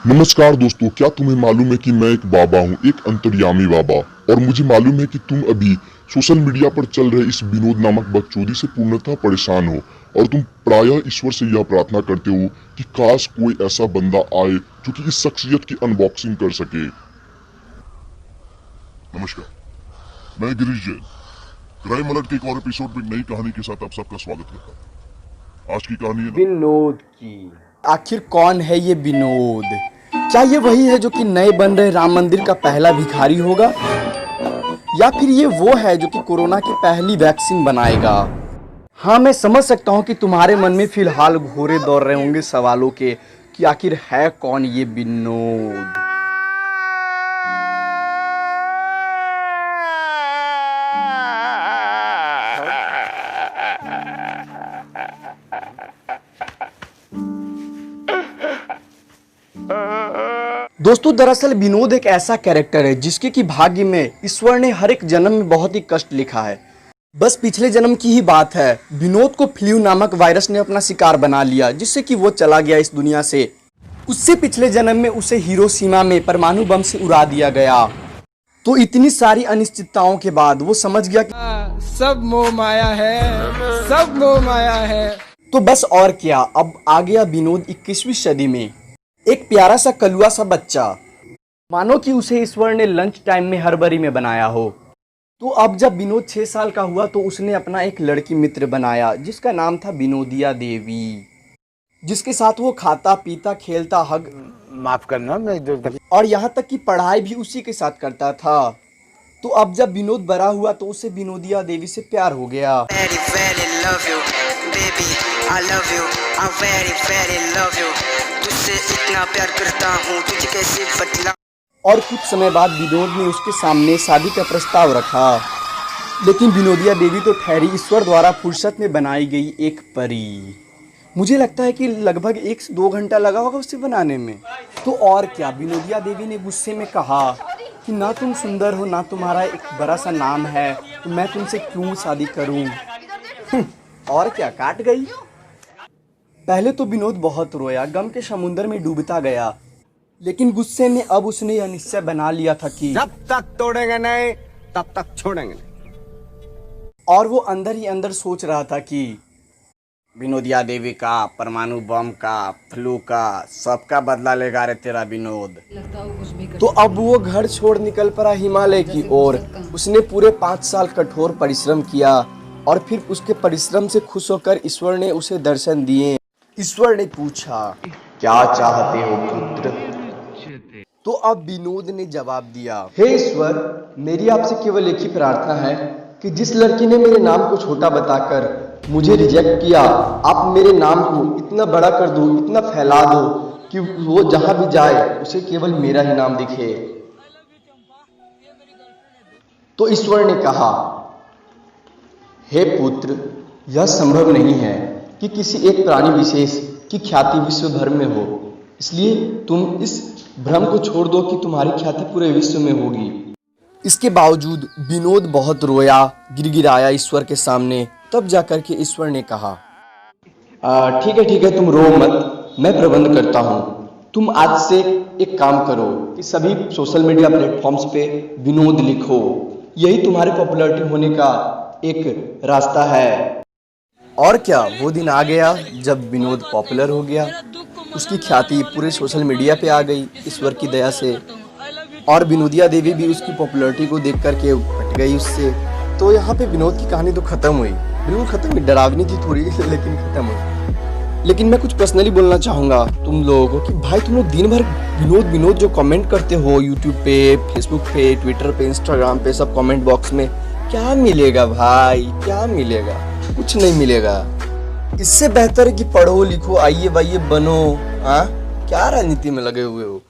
नमस्कार दोस्तों, क्या तुम्हें मालूम है कि मैं एक बाबा हूँ, एक अंतर्यामी बाबा। और मुझे मालूम है कि तुम अभी सोशल मीडिया पर चल रहे इस विनोद नामक बकचोदी से पूर्णतः परेशान हो और तुम प्रायः ईश्वर से यह प्रार्थना करते हो कि काश कोई ऐसा बंदा आए जो कि इस शख्सियत की अनबॉक्सिंग कर सके। नमस्कार, मैं गिरीश जैन क्राइम अलर्ट के एक और एपिसोड में नई कहानी के साथ आप सबका स्वागत करता हूँ। आज की कहानी है विनोद की। आखिर कौन है ये विनोद? क्या ये वही है जो कि नए बन रहे राम मंदिर का पहला भिखारी होगा, या फिर ये वो है जो कि कोरोना की पहली वैक्सीन बनाएगा? हाँ, मैं समझ सकता हूँ कि तुम्हारे मन में फिलहाल घोरे दौड़ रहे होंगे सवालों के कि आखिर है कौन ये विनोद। दोस्तों, दरअसल विनोद एक ऐसा कैरेक्टर है जिसके की भाग्य में ईश्वर ने हर एक जन्म में बहुत ही कष्ट लिखा है। बस पिछले जन्म की ही बात है, विनोद को फ्लू नामक वायरस ने अपना शिकार बना लिया, जिससे कि वो चला गया इस दुनिया से। उससे पिछले जन्म में उसे हिरोशिमा में परमाणु बम से उड़ा दिया गया। तो इतनी सारी अनिश्चितताओं के बाद वो समझ गया कि सब मोह माया है, सब मोह माया है। तो बस और क्या, अब आ गया विनोद 21वीं सदी में। एक प्यारा सा कलुआ सा बच्चा, मानो कि उसे ईश्वर ने लंच टाइम में हड़बड़ी में बनाया हो। तो अब जब विनोद 6 साल का हुआ तो उसने अपना एक लड़की मित्र बनाया जिसका नाम था विनोदिया देवी, जिसके साथ वो खाता पीता खेलता हग माफ करना, मैं और यहाँ तक कि पढ़ाई भी उसी के साथ करता था। तो अब जब विनोद बड़ा हुआ तो उसे विनोदिया देवी से प्यार हो गया। very very love you baby I love you I very very love you तुझसे इतना प्यार करता हूँ तुझे कैसे बतला। और कुछ समय बाद विनोद ने उसके सामने शादी का प्रस्ताव रखा, लेकिन विनोदिया देवी तो ठहरी ईश्वर द्वारा फुर्सत में बनाई गई एक परी। मुझे लगता है कि लगभग 1 से 2 घंटा लगा होगा उसे बनाने में। तो और क्या, विनोदिया देवी ने गुस्से में कहा कि ना तुम सुंदर हो, ना तुम्हारा एक बड़ा सा नाम है, तो मैं तुमसे क्यों शादी करूं। और क्या, काट गई। पहले तो विनोद बहुत रोया, गम के समुद्र में डूबता गया, लेकिन गुस्से में अब उसने यह निश्चय बना लिया था कि जब तक तोड़ेंगे नहीं तब तक छोड़ेंगे नहीं। और वो अंदर ही अंदर सोच रहा था कि विनोदिया देवी का, परमाणु बम का, फ्लू का, सबका बदला लेगा रे तेरा विनोद। तो अब वो घर छोड़ निकल पड़ा हिमालय की ओर। उसने पूरे 5 साल कठोर परिश्रम किया और फिर उसके परिश्रम से खुश होकर ईश्वर ने उसे दर्शन दिए। ईश्वर ने पूछा, क्या चाहते हो पुत्र? तो अब विनोद ने जवाब दिया, हे ईश्वर, मेरी आपसे केवल एक ही प्रार्थना है कि जिस लड़की ने मेरे नाम को छोटा बताकर मुझे रिजेक्ट किया, आप मेरे नाम को इतना बड़ा कर दो, इतना फैला दो कि वो जहां भी जाए उसे केवल मेरा ही नाम दिखे। तो ईश्वर ने कहा, हे पुत्र, यह संभव नहीं है कि किसी एक प्राणी विशेष की ख्याति विश्व भर में हो, इसलिए तुम इस भ्रम को छोड़ दो कि तुम्हारी ख्याति पूरे विश्व में होगी। इसके बावजूद विनोद बहुत रोया, गिड़गिड़ाया ईश्वर के सामने। तब जाकर के ईश्वर ने कहा, ठीक है, तुम रो मत, मैं प्रबंध करता हूँ। तुम आज से एक काम करो कि सभी सोशल मीडिया प्लेटफॉर्म्स पे विनोद लिखो, यही तुम्हारे पॉपुलैरिटी होने का एक रास्ता है। और क्या, वो दिन आ गया जब विनोद पॉपुलर हो गया। उसकी ख्याति पूरे सोशल मीडिया पे आ गई ईश्वर की दया से, और विनोदिया देवी भी उसकी पॉपुलैरिटी को देख करके हट गई उससे। तो यहाँ पे विनोद की कहानी तो खत्म हुई, बिल्कुल खत्म हुई। डरावनी थी थोड़ी लेकिन खत्म हुई। लेकिन मैं कुछ पर्सनली बोलना चाहूँगा तुम लोगों को कि भाई, तुम लोग दिन भर विनोद जो कमेंट करते हो यूट्यूब पे, फेसबुक पे, ट्विटर पे, इंस्टाग्राम पे, सब कमेंट बॉक्स में, क्या मिलेगा भाई? क्या मिलेगा? कुछ नहीं मिलेगा। इससे बेहतर है कि पढ़ो लिखो, आइए बाइए बनो। हाँ, क्या राजनीति में लगे हुए हो?